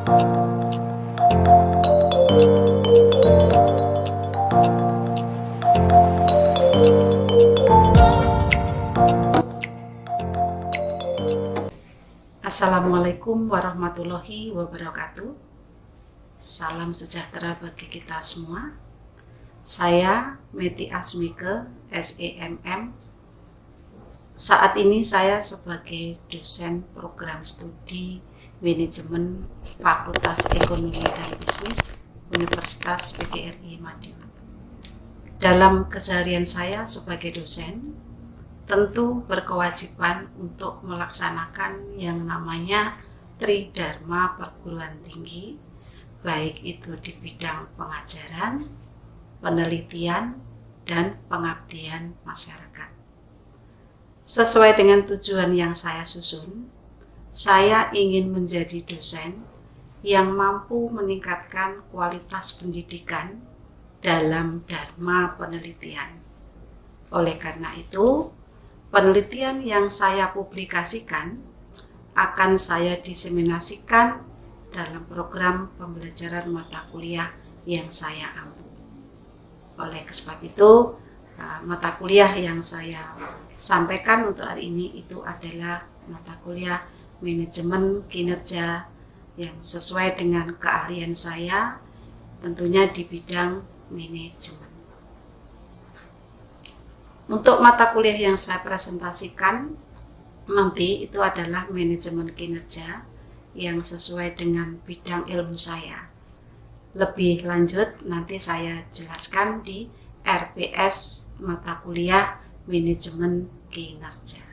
Assalamualaikum warahmatullahi wabarakatuh. Salam sejahtera bagi kita semua. Saya Meti Asmike, SEMM. Saat ini saya sebagai dosen program studi manajemen Fakultas Ekonomi dan Bisnis Universitas PGRI Madiun. Dalam keseharian saya sebagai dosen, tentu berkewajiban untuk melaksanakan yang namanya Tridharma perguruan tinggi, baik itu di bidang pengajaran, penelitian, dan pengabdian masyarakat. Sesuai dengan tujuan yang saya susun, saya ingin menjadi dosen yang mampu meningkatkan kualitas pendidikan dalam dharma penelitian. Oleh karena itu, penelitian yang saya publikasikan akan saya diseminasikan dalam program pembelajaran mata kuliah yang saya ampu. Oleh sebab itu, mata kuliah yang saya sampaikan untuk hari ini itu adalah mata kuliah manajemen kinerja yang sesuai dengan keahlian saya, tentunya di bidang manajemen. Untuk mata kuliah yang saya presentasikan nanti itu adalah manajemen kinerja yang sesuai dengan bidang ilmu saya. Lebih lanjut nanti saya jelaskan di RPS mata kuliah manajemen kinerja.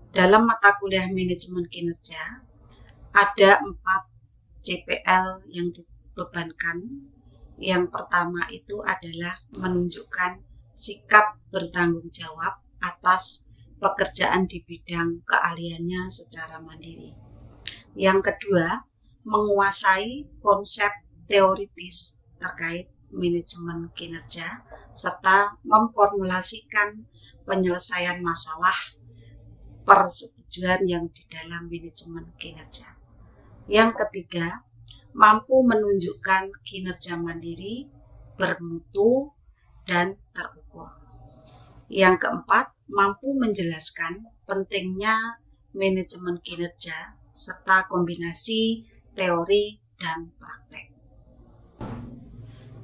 Dalam mata kuliah manajemen kinerja ada 4 CPL yang dibebankan. Yang pertama itu adalah menunjukkan sikap bertanggung jawab atas pekerjaan di bidang keahliannya secara mandiri. Yang kedua, menguasai konsep teoritis terkait manajemen kinerja serta memformulasikan penyelesaian masalah persetujuan yang di dalam manajemen kinerja. Yang ketiga, mampu menunjukkan kinerja mandiri, bermutu, dan terukur. Yang keempat, mampu menjelaskan pentingnya manajemen kinerja serta kombinasi teori dan praktek.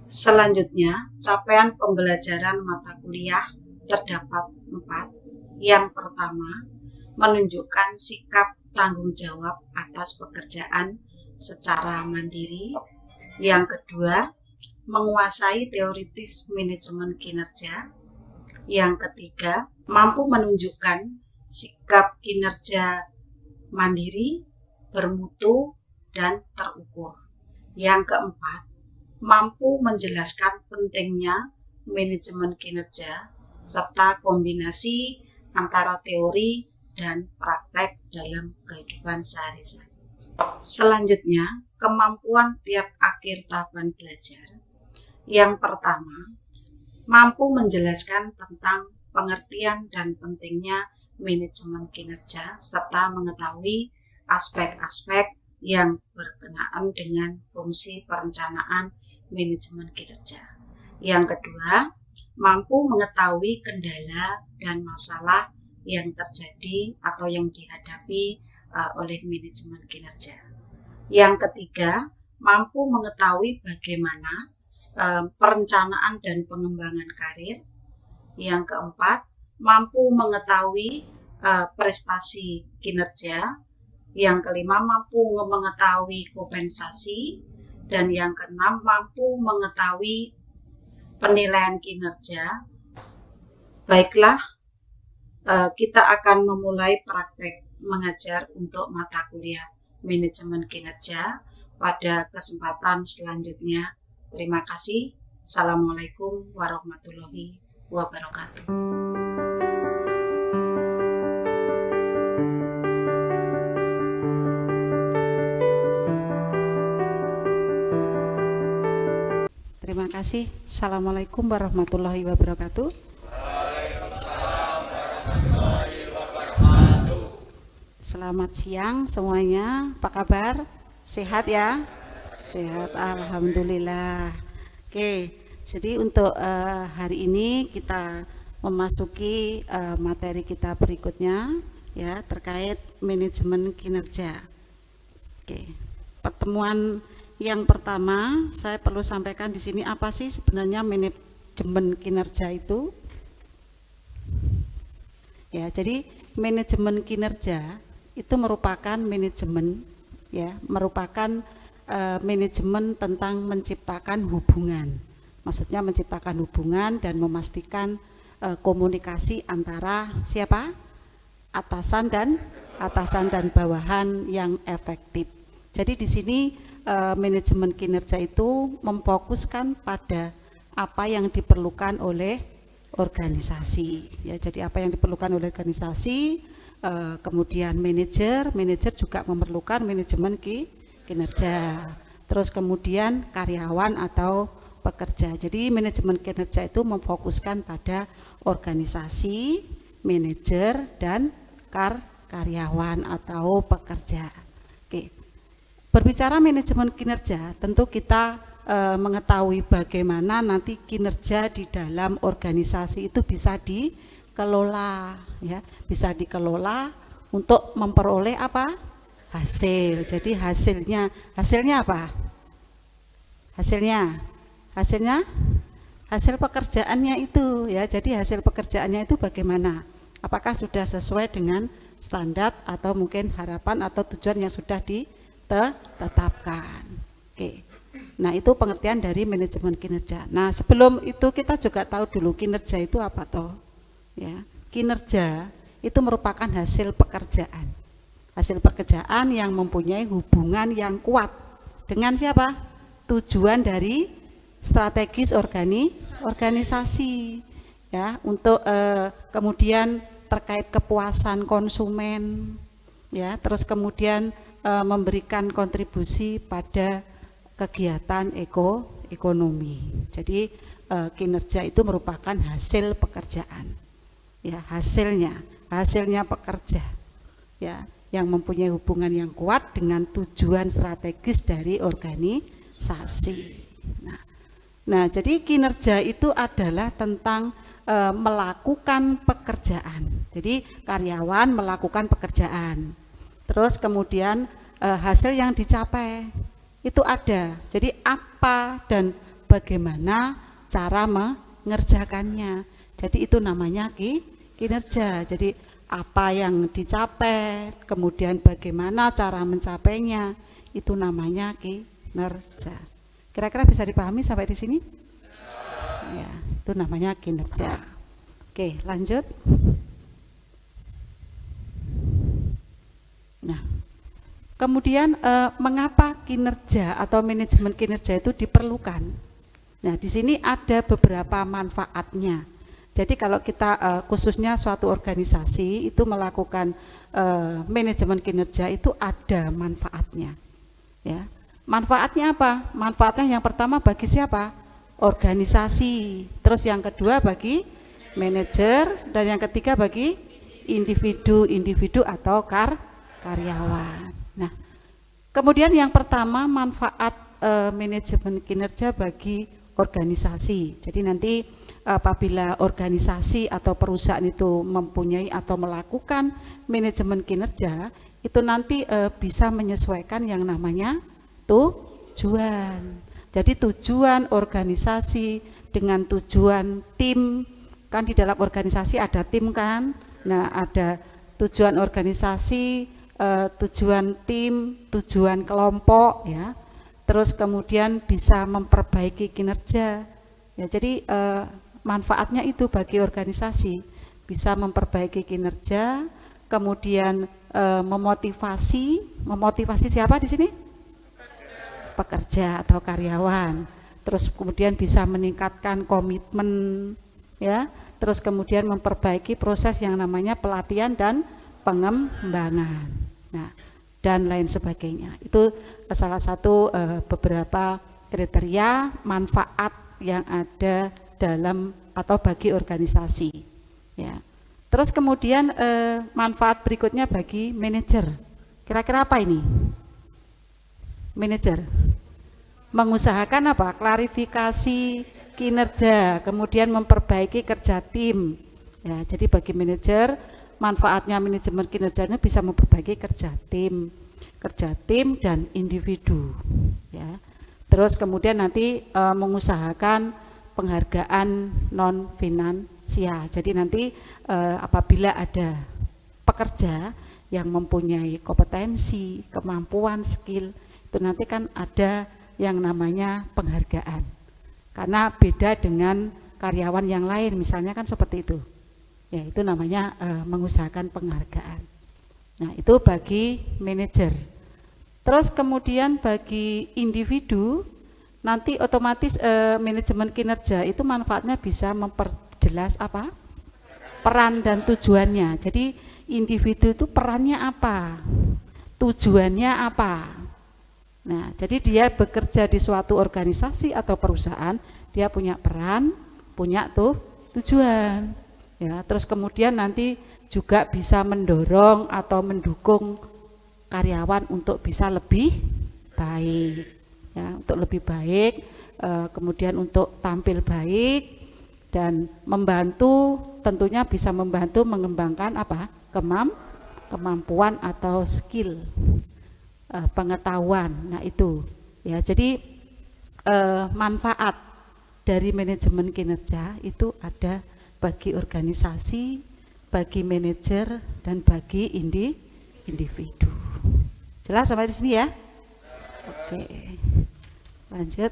Selanjutnya, capaian pembelajaran mata kuliah terdapat 4. Yang pertama, menunjukkan sikap tanggung jawab atas pekerjaan secara mandiri. Yang kedua, menguasai teoritis manajemen kinerja. Yang ketiga, mampu menunjukkan sikap kinerja mandiri, bermutu, dan terukur. Yang keempat, mampu menjelaskan pentingnya manajemen kinerja serta kombinasi antara teori dan praktek dalam kehidupan sehari-hari. Selanjutnya, kemampuan tiap akhir tahapan belajar. Yang pertama, mampu menjelaskan tentang pengertian dan pentingnya manajemen kinerja serta mengetahui aspek-aspek yang berkenaan dengan fungsi perencanaan manajemen kinerja. Yang kedua, mampu mengetahui kendala dan masalah yang terjadi atau yang dihadapi oleh manajemen kinerja. Yang ketiga, mampu mengetahui bagaimana perencanaan dan pengembangan karir. Yang keempat, mampu mengetahui prestasi kinerja. Yang kelima, mampu mengetahui kompensasi. Dan yang keenam, mampu mengetahui penilaian kinerja. Baiklah, kita akan memulai praktek mengajar untuk mata kuliah manajemen kinerja pada kesempatan selanjutnya. Terima kasih. Assalamualaikum warahmatullahi wabarakatuh. Terima kasih. Assalamualaikum warahmatullahi wabarakatuh. Waalaikumsalam warahmatullahi wabarakatuh. Selamat siang semuanya. Apa kabar? Sehat ya? Sehat, alhamdulillah. Oke, jadi untuk hari ini kita memasuki materi kita berikutnya ya terkait manajemen kinerja. Oke. Pertemuan yang pertama saya perlu sampaikan di sini apa sih sebenarnya manajemen kinerja itu? Ya, jadi manajemen kinerja itu merupakan manajemen manajemen tentang menciptakan hubungan. Maksudnya menciptakan hubungan dan memastikan komunikasi antara siapa? Atasan dan bawahan yang efektif. Jadi di sini manajemen kinerja itu memfokuskan pada apa yang diperlukan oleh organisasi. Ya, jadi apa yang diperlukan oleh organisasi, kemudian manajer juga memerlukan manajemen kinerja. Terus kemudian karyawan atau pekerja. Jadi manajemen kinerja itu memfokuskan pada organisasi, manajer dan karyawan atau pekerja. Oke. Berbicara manajemen kinerja, tentu kita mengetahui bagaimana nanti kinerja di dalam organisasi itu bisa dikelola, ya, bisa dikelola untuk memperoleh apa? Hasil. Jadi hasilnya apa? Hasil pekerjaannya itu, ya. Jadi hasil pekerjaannya itu bagaimana? Apakah sudah sesuai dengan standar atau mungkin harapan atau tujuan yang sudah ditetapkan. Oke. Nah, itu pengertian dari manajemen kinerja. Nah, sebelum itu kita juga tahu dulu kinerja itu apa toh? Ya, kinerja itu merupakan hasil pekerjaan. Hasil pekerjaan yang mempunyai hubungan yang kuat dengan siapa? Tujuan dari strategis organisasi. Ya, untuk kemudian terkait kepuasan konsumen, ya, terus kemudian memberikan kontribusi pada kegiatan ekonomi. Jadi kinerja itu merupakan hasil pekerjaan, ya, hasilnya pekerja, ya, yang mempunyai hubungan yang kuat dengan tujuan strategis dari organisasi. Nah, jadi kinerja itu adalah tentang melakukan pekerjaan. Jadi karyawan melakukan pekerjaan. Terus kemudian hasil yang dicapai itu ada. Jadi apa dan bagaimana cara mengerjakannya. Jadi itu namanya kinerja. Jadi apa yang dicapai, kemudian bagaimana cara mencapainya, itu namanya kinerja. Kira-kira bisa dipahami sampai di sini? Ya, itu namanya kinerja. Oke, lanjut. Nah, kemudian mengapa kinerja atau manajemen kinerja itu diperlukan? Nah, di sini ada beberapa manfaatnya. Jadi kalau kita khususnya suatu organisasi itu melakukan manajemen kinerja itu ada manfaatnya. Ya, manfaatnya apa? Manfaatnya yang pertama bagi siapa? Organisasi. Terus yang kedua bagi manajer dan yang ketiga bagi individu atau karyawan. Nah, kemudian yang pertama manfaat manajemen kinerja bagi organisasi. Jadi nanti apabila organisasi atau perusahaan itu mempunyai atau melakukan manajemen kinerja, itu nanti bisa menyesuaikan yang namanya tujuan. Jadi tujuan organisasi dengan tujuan tim, kan di dalam organisasi ada tim kan. Nah, ada tujuan organisasi, tujuan tim, tujuan kelompok, ya. Terus kemudian bisa memperbaiki kinerja. Ya, jadi manfaatnya itu bagi organisasi bisa memperbaiki kinerja, kemudian memotivasi siapa di sini? Pekerja atau karyawan. Terus kemudian bisa meningkatkan komitmen, ya. Terus kemudian memperbaiki proses yang namanya pelatihan dan pengembangan. Nah, dan lain sebagainya. Itu salah satu beberapa kriteria manfaat yang ada dalam atau bagi organisasi, ya. Terus kemudian manfaat berikutnya bagi manajer. Kira-kira apa ini? Manajer mengusahakan apa? Klarifikasi kinerja, kemudian memperbaiki kerja tim. Ya, jadi bagi manajer manfaatnya manajemen kinerja ini bisa memperbaiki kerja tim dan individu. Ya. Terus kemudian nanti mengusahakan penghargaan non finansial. Jadi nanti apabila ada pekerja yang mempunyai kompetensi, kemampuan, skill, itu nanti kan ada yang namanya penghargaan. Karena beda dengan karyawan yang lain, misalnya kan seperti itu. Ya, itu namanya mengusahakan penghargaan. Nah, itu bagi manajer. Terus kemudian bagi individu, nanti otomatis manajemen kinerja itu manfaatnya bisa memperjelas apa? Peran dan tujuannya. Jadi individu itu perannya apa? Tujuannya apa? Nah, jadi dia bekerja di suatu organisasi atau perusahaan, dia punya peran, punya tujuan. Ya, terus kemudian nanti juga bisa mendorong atau mendukung karyawan untuk bisa lebih baik, ya, untuk lebih baik, kemudian untuk tampil baik dan membantu, tentunya bisa membantu mengembangkan apa? Kemampuan atau skill, pengetahuan. Nah itu, ya, jadi manfaat dari manajemen kinerja itu ada bagi organisasi, bagi manajer, dan bagi individu. Jelas sampai di sini ya? Oke, lanjut.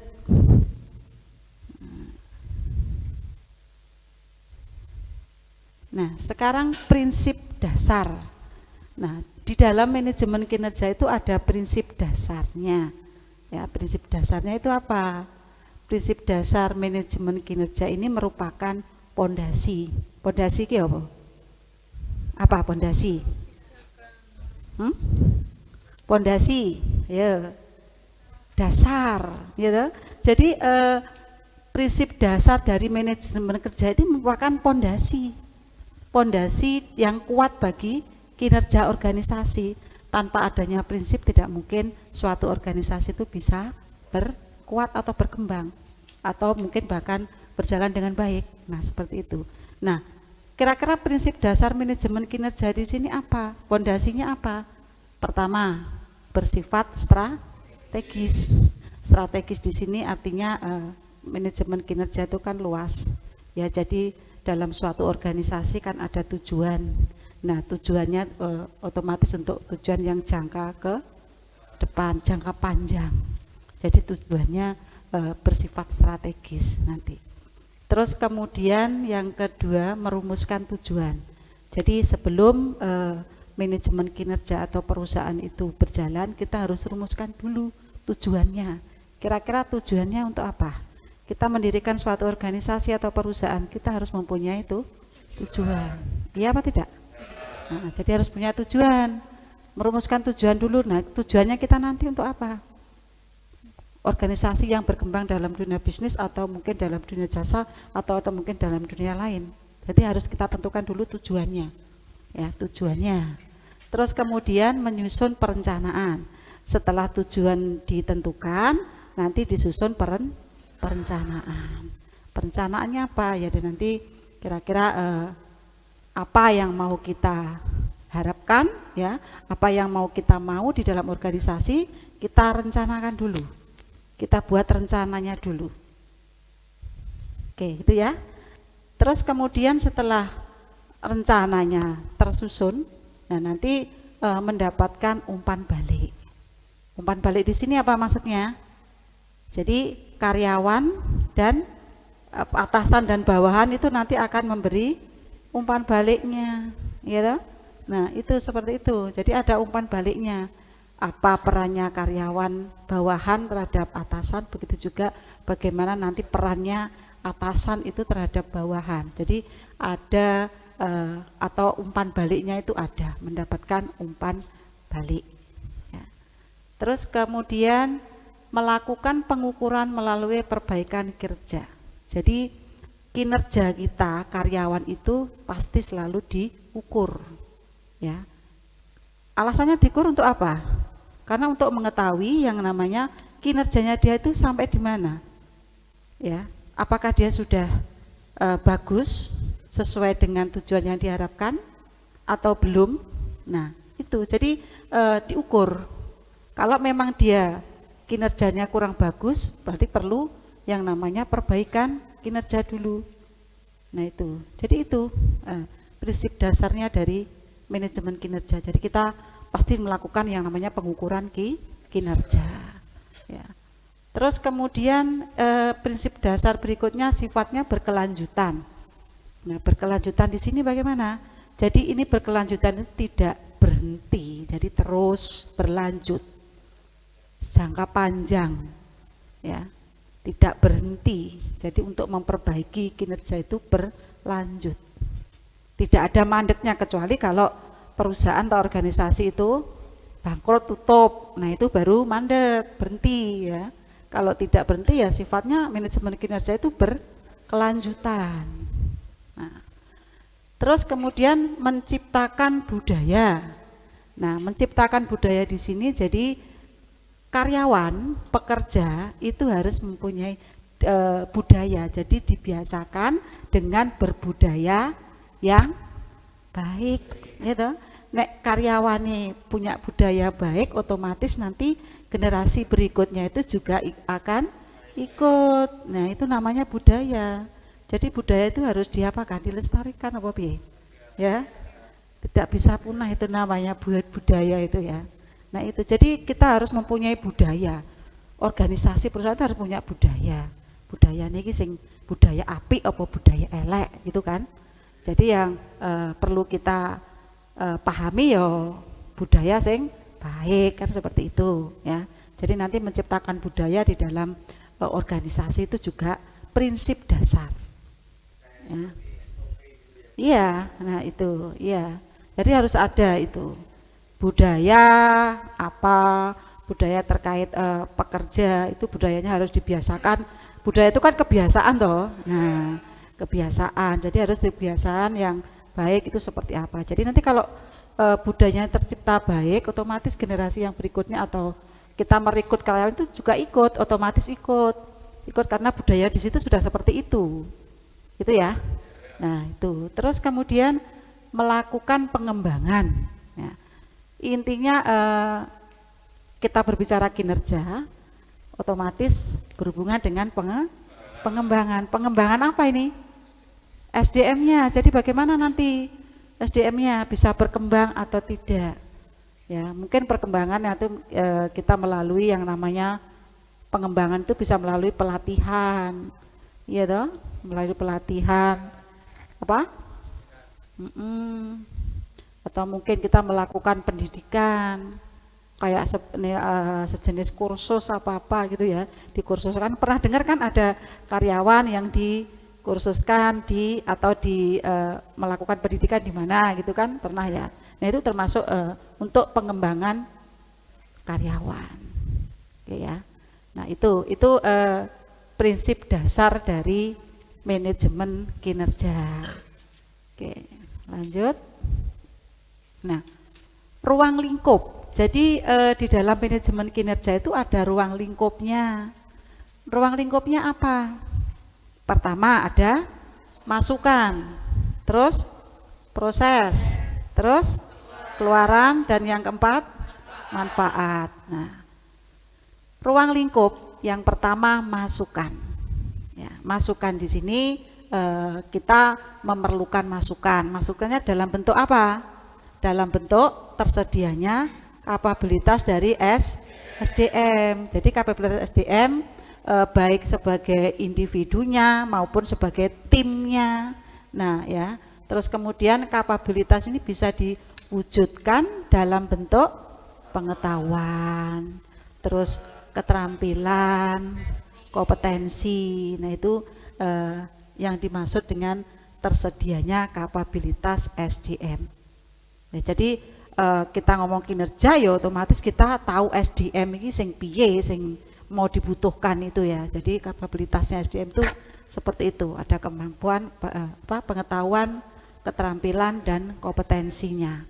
Nah, sekarang prinsip dasar. Nah, di dalam manajemen kinerja itu ada prinsip dasarnya. Ya, prinsip dasarnya itu apa? Prinsip dasar manajemen kinerja ini merupakan pondasi. Pondasi ki apa? Apa pondasi? Pondasi, ya, dasar, gitu. Jadi prinsip dasar dari manajemen kerja ini merupakan pondasi yang kuat bagi kinerja organisasi. Tanpa adanya prinsip tidak mungkin suatu organisasi itu bisa berkuat atau berkembang, atau mungkin bahkan berjalan dengan baik. Nah, seperti itu. Nah, kira-kira prinsip dasar manajemen kinerja di sini apa? Pondasinya apa? Pertama, bersifat strategis. Strategis di sini artinya manajemen kinerja itu kan luas. Ya, jadi dalam suatu organisasi kan ada tujuan. Nah, tujuannya otomatis untuk tujuan yang jangka ke depan, jangka panjang. Jadi tujuannya bersifat strategis nanti. Terus kemudian yang kedua, merumuskan tujuan. Jadi sebelum manajemen kinerja atau perusahaan itu berjalan, kita harus rumuskan dulu tujuannya. Kira-kira tujuannya untuk apa? Kita mendirikan suatu organisasi atau perusahaan, kita harus mempunyai itu tujuan. Iya apa tidak? Nah, jadi harus punya tujuan. Merumuskan tujuan dulu. Nah, tujuannya kita nanti untuk apa? Organisasi yang berkembang dalam dunia bisnis atau mungkin dalam dunia jasa atau mungkin dalam dunia lain. Jadi harus kita tentukan dulu tujuannya. Ya, tujuannya. Terus kemudian menyusun perencanaan. Setelah tujuan ditentukan, nanti disusun perencanaan. Perencanaannya apa? Ya, dan nanti kira-kira apa yang mau kita harapkan, ya, apa yang mau kita mau di dalam organisasi, kita rencanakan dulu. Kita buat rencananya dulu. Oke, gitu ya. Terus kemudian setelah rencananya tersusun, nah nanti mendapatkan umpan balik. Umpan balik di sini apa maksudnya? Jadi karyawan dan atasan dan bawahan itu nanti akan memberi umpan baliknya, gitu. Nah, itu seperti itu. Jadi ada umpan baliknya. Apa perannya karyawan bawahan terhadap atasan, begitu juga bagaimana nanti perannya atasan itu terhadap bawahan. Jadi ada atau umpan baliknya itu ada, mendapatkan umpan balik. Ya. Terus kemudian melakukan pengukuran melalui perbaikan kinerja. Jadi kinerja kita karyawan itu pasti selalu diukur. Ya. Alasannya diukur untuk apa? Karena untuk mengetahui yang namanya kinerjanya dia itu sampai di mana, ya, apakah dia sudah bagus sesuai dengan tujuan yang diharapkan atau belum. Nah itu jadi diukur. Kalau memang dia kinerjanya kurang bagus, berarti perlu yang namanya perbaikan kinerja dulu. Nah itu, jadi itu prinsip dasarnya dari manajemen kinerja. Jadi kita pasti melakukan yang namanya pengukuran kinerja. Ya. Terus kemudian prinsip dasar berikutnya sifatnya berkelanjutan. Nah berkelanjutan di sini bagaimana? Jadi ini berkelanjutan itu tidak berhenti, jadi terus berlanjut, jangka panjang, ya, tidak berhenti. Jadi untuk memperbaiki kinerja itu berlanjut. Tidak ada mandeknya kecuali kalau perusahaan atau organisasi itu bangkrut tutup. Nah itu baru mandek, berhenti ya. Kalau tidak berhenti ya sifatnya manajemen kinerja itu berkelanjutan. Nah, terus kemudian menciptakan budaya. Nah menciptakan budaya di sini jadi karyawan, pekerja itu harus mempunyai budaya. Jadi dibiasakan dengan berbudaya yang baik, gitu. Nek karyawannya punya budaya baik, otomatis nanti generasi berikutnya itu juga akan ikut. Nah itu namanya budaya. Jadi budaya itu harus diapakan, dilestarikan apa piye? Ya, tidak bisa punah itu namanya budaya itu ya. Nah itu, jadi kita harus mempunyai budaya. Organisasi perusahaan itu harus punya budaya. Budaya ini sing budaya apik apa budaya elek gitu kan. Jadi yang perlu kita pahami ya budaya sing baik kan, seperti itu ya. Jadi nanti menciptakan budaya di dalam organisasi itu juga prinsip dasar ya. Iya, nah itu ya. Jadi harus ada itu budaya apa, budaya terkait pekerja itu budayanya harus dibiasakan. Budaya itu kan kebiasaan toh. Nah kebiasaan, jadi harus kebiasaan yang baik itu seperti apa. Jadi nanti kalau budayanya tercipta baik, otomatis generasi yang berikutnya atau kita merekrut karyawan itu juga ikut, otomatis ikut karena budaya di situ sudah seperti itu ya. Nah itu, terus kemudian melakukan pengembangan. Ya. Intinya kita berbicara kinerja, otomatis berhubungan dengan pengembangan. Pengembangan apa ini? SDM-nya. Jadi bagaimana nanti SDM-nya bisa berkembang atau tidak? Ya, mungkin perkembangannya itu kita melalui yang namanya pengembangan itu bisa melalui pelatihan, iya toh, melalui pelatihan apa? Atau mungkin kita melakukan pendidikan kayak sejenis kursus apa gitu ya, dikursuskan. Pernah dengar kan ada karyawan yang dikursuskan melakukan pendidikan di mana gitu kan, pernah ya. Nah itu termasuk untuk pengembangan karyawan, oke ya. Nah itu prinsip dasar dari manajemen kinerja. Oke, lanjut. Nah, ruang lingkup. Jadi di dalam manajemen kinerja itu ada ruang lingkupnya. Ruang lingkupnya apa? Pertama ada masukan, terus proses, terus keluaran, dan yang keempat manfaat. Nah, ruang lingkup yang pertama masukan. Ya, masukan di sini kita memerlukan masukan. Masukannya dalam bentuk apa? Dalam bentuk tersedianya kapabilitas dari SDM. Jadi kapabilitas SDM baik sebagai individunya maupun sebagai timnya. Nah ya, terus kemudian kapabilitas ini bisa diwujudkan dalam bentuk pengetahuan, terus keterampilan, kompetensi. Nah itu yang dimaksud dengan tersedianya kapabilitas SDM. Nah, jadi kita ngomong kinerja ya otomatis kita tahu SDM ini sing piye sing mau dibutuhkan itu ya. Jadi kapabilitasnya SDM itu seperti itu, ada kemampuan pengetahuan, keterampilan, dan kompetensinya.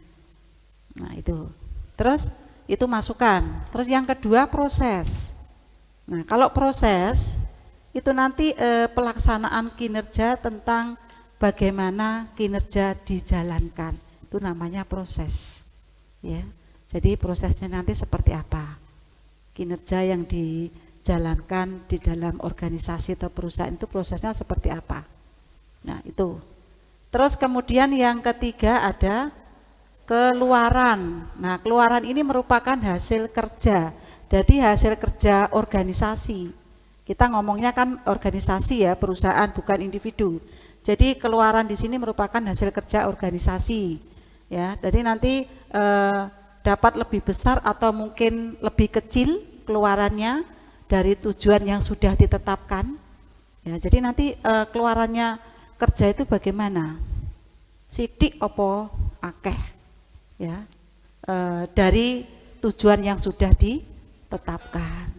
Nah itu. Terus itu masukan. Terus yang kedua proses. Nah, kalau proses itu nanti pelaksanaan kinerja tentang bagaimana kinerja dijalankan. Itu namanya proses. Ya. Jadi prosesnya nanti seperti apa? Kinerja yang dijalankan di dalam organisasi atau perusahaan itu prosesnya seperti apa? Nah, itu. Terus kemudian yang ketiga ada keluaran. Nah, keluaran ini merupakan hasil kerja. Jadi hasil kerja organisasi. Kita ngomongnya kan organisasi ya, perusahaan bukan individu. Jadi keluaran di sini merupakan hasil kerja organisasi. Ya, jadi nanti dapat lebih besar atau mungkin lebih kecil keluarannya dari tujuan yang sudah ditetapkan. Ya, jadi nanti keluarannya kerja itu bagaimana? Sidik opo akeh, ya, dari tujuan yang sudah ditetapkan.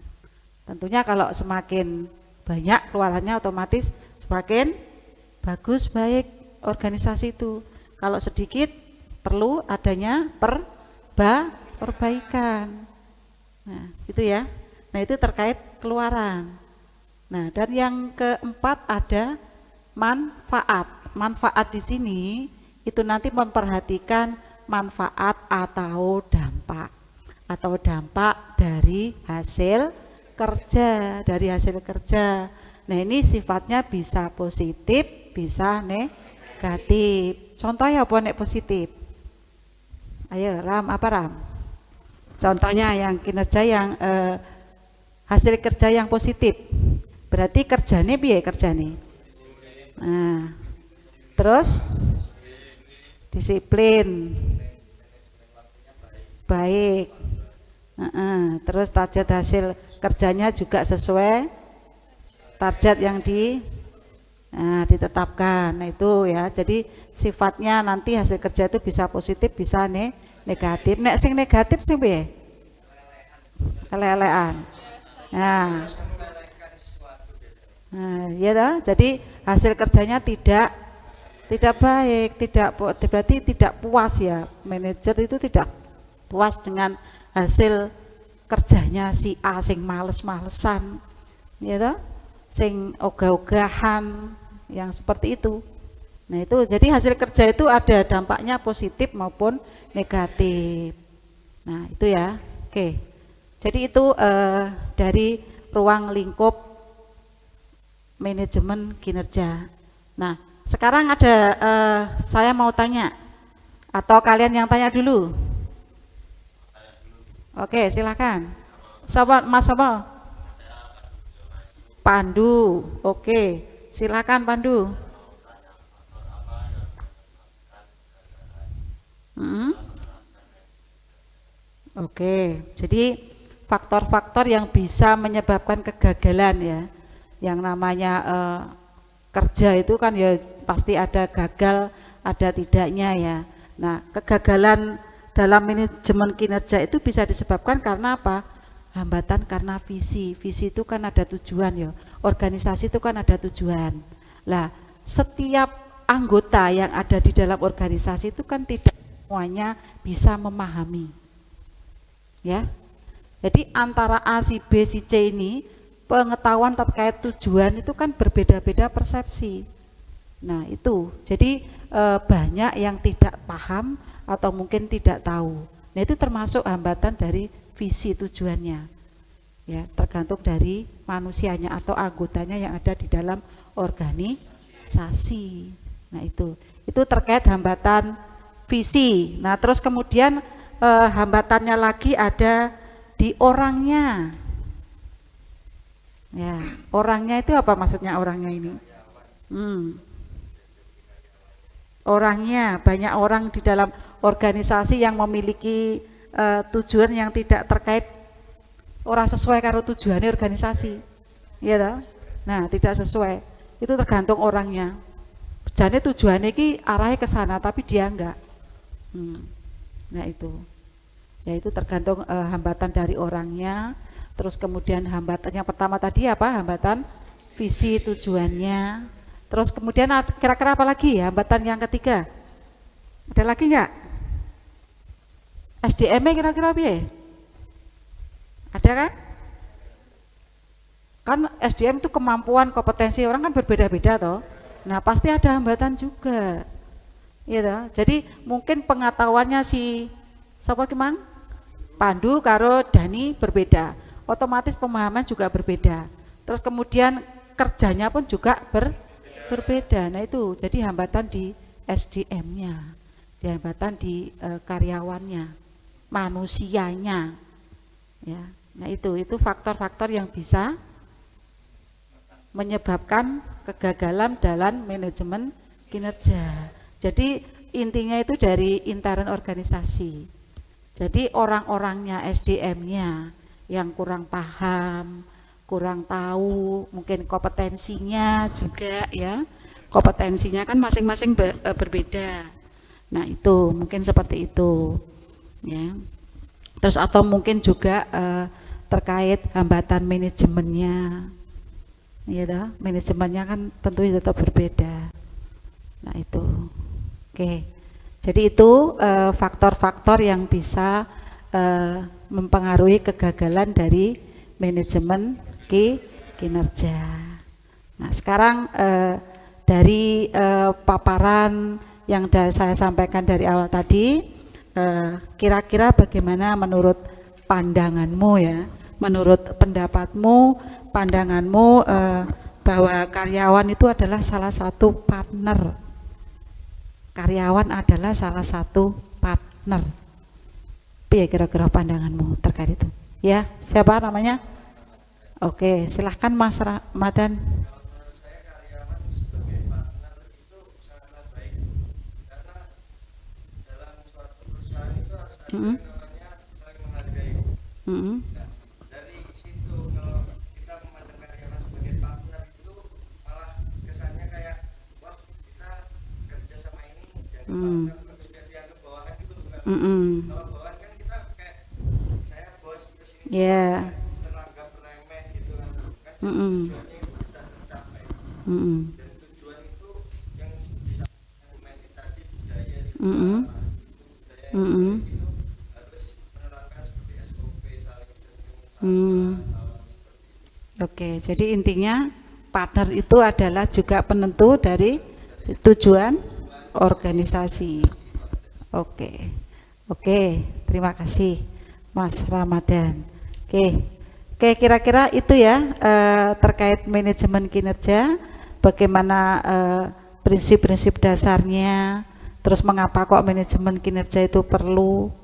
Tentunya kalau semakin banyak keluarannya otomatis semakin bagus baik organisasi itu. Kalau sedikit perlu adanya perbaikan. Nah, itu ya. Nah, itu terkait keluaran. Nah, dan yang keempat ada manfaat. Manfaat di sini itu nanti memperhatikan manfaat atau dampak dari hasil kerja, Nah, ini sifatnya bisa positif, bisa negatif. Contohnya apa nek positif? Ayo Ram, apa Ram? Contohnya yang kinerja yang hasil kerja yang positif. Berarti kerjane piye kerjane? Nah, terus disiplin, baik. Terus target hasil kerjanya juga sesuai target yang ditetapkan. Nah, itu ya. Jadi sifatnya nanti hasil kerja itu bisa positif, bisa negatif. Nek sing negatif sing piye? Ele-elean. Nah, ya toh. Jadi hasil kerjanya tidak baik, berarti tidak puas ya. Manajer itu tidak puas dengan hasil kerjanya si A sing males-malesan, ya toh, sing ogah-ogahan, yang seperti itu. Nah, itu jadi hasil kerja itu ada dampaknya positif maupun negatif. Nah, itu ya. Oke. Jadi itu dari ruang lingkup manajemen kinerja. Nah, sekarang ada saya mau tanya atau kalian yang tanya dulu? Oke, silakan. Mas apa? Pandu. Oke, silakan Pandu. Oke, jadi faktor-faktor yang bisa menyebabkan kegagalan ya. Yang namanya kerja itu kan ya pasti ada gagal, ada tidaknya ya. Nah, kegagalan dalam manajemen kinerja itu bisa disebabkan karena apa? Hambatan karena visi. Visi itu kan ada tujuan ya. Organisasi itu kan ada tujuan. Lah, setiap anggota yang ada di dalam organisasi itu kan tidak semuanya bisa memahami. Ya. Jadi antara A, si B, si C ini pengetahuan terkait tujuan itu kan berbeda-beda persepsi. Nah, itu. Jadi banyak yang tidak paham atau mungkin tidak tahu. Nah, itu termasuk hambatan dari visi tujuannya. Ya, tergantung dari manusianya atau anggotanya yang ada di dalam organisasi. Nah, itu terkait hambatan visi. Nah, terus kemudian hambatannya lagi ada di orangnya. Ya, orangnya itu apa maksudnya orangnya ini? Orangnya, banyak orang di dalam organisasi yang memiliki tujuan yang tidak terkait orang sesuai karo tujuannya organisasi, ya toh? Nah, tidak sesuai, itu tergantung orangnya. Jadi tujuannya ini arahnya ke sana, tapi dia enggak. Nah, itu, ya itu tergantung hambatan dari orangnya. Terus kemudian hambatan yang pertama tadi apa? Hambatan visi tujuannya. Terus kemudian kira-kira apa lagi ya hambatan yang ketiga? Ada lagi enggak? SDM-nya kira-kira apa ya? Ada kan? Kan SDM itu kemampuan, kompetensi orang kan berbeda-beda toh. Nah, pasti ada hambatan juga. Gitu. Jadi mungkin pengetahuannya si siapa Mang? Pandu karo Dani berbeda. Otomatis pemahaman juga berbeda. Terus kemudian kerjanya pun juga berbeda. Nah, itu jadi hambatan di SDM-nya. Di hambatan di karyawannya, manusianya. Ya. Nah, itu faktor-faktor yang bisa menyebabkan kegagalan dalam manajemen kinerja. Jadi intinya itu dari intern organisasi. Jadi orang-orangnya, SDM-nya yang kurang paham, kurang tahu, mungkin kompetensinya juga ya. Kompetensinya kan masing-masing berbeda. Nah, itu mungkin seperti itu. Ya. Terus atau mungkin juga terkait hambatan manajemennya. Ya, manajemennya kan tentunya tetap berbeda. Nah, itu. Oke. Jadi itu faktor-faktor yang bisa mempengaruhi kegagalan dari manajemen kinerja. Nah, sekarang dari paparan yang saya sampaikan dari awal tadi, kira-kira bagaimana menurut pandanganmu ya, menurut pendapatmu, pandanganmu bahwa karyawan itu adalah salah satu partner. Karyawan adalah salah satu partner. Piye kira-kira pandanganmu terkait itu? Ya, siapa namanya? Oke, silahkan Mas Ramadan. Menurut saya karyawan sebagai partner itu sangatlah baik, karena dalam suatu perusahaan itu harus ada yang namanya saling menghargai. Nah, dari situ kalau kita memandang karyawan sebagai partner itu malah kesannya kayak wah kita kerja sama ini dan partner bagus dianggap bawahan gitu bukan. Kalau bawahan kan kita kayak saya bos terus ini teranggap remeh gitu kan. Tujuannya itu sudah tercapai. Dan tujuan itu yang disampaikan Bu Menti tadi budaya juga budaya itu harus menerapkan seperti SOP saling senyum Oke, jadi intinya partner itu adalah juga penentu dari tujuan organisasi. Oke, terima kasih Mas Ramadan. Oke, kira-kira itu ya terkait manajemen kinerja, bagaimana prinsip-prinsip dasarnya, terus mengapa kok manajemen kinerja itu perlu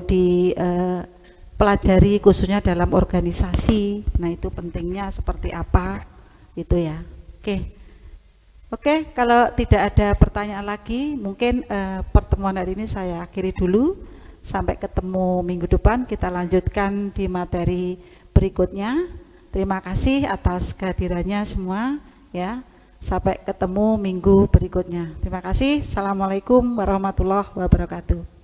dipelajari khususnya dalam organisasi. Nah, itu pentingnya seperti apa itu ya. Oke, kalau tidak ada pertanyaan lagi, mungkin pertemuan hari ini saya akhiri dulu. Sampai ketemu minggu depan, kita lanjutkan di materi berikutnya. Terima kasih atas kehadirannya semua ya. Sampai ketemu minggu berikutnya. Terima kasih. Assalamualaikum warahmatullahi wabarakatuh.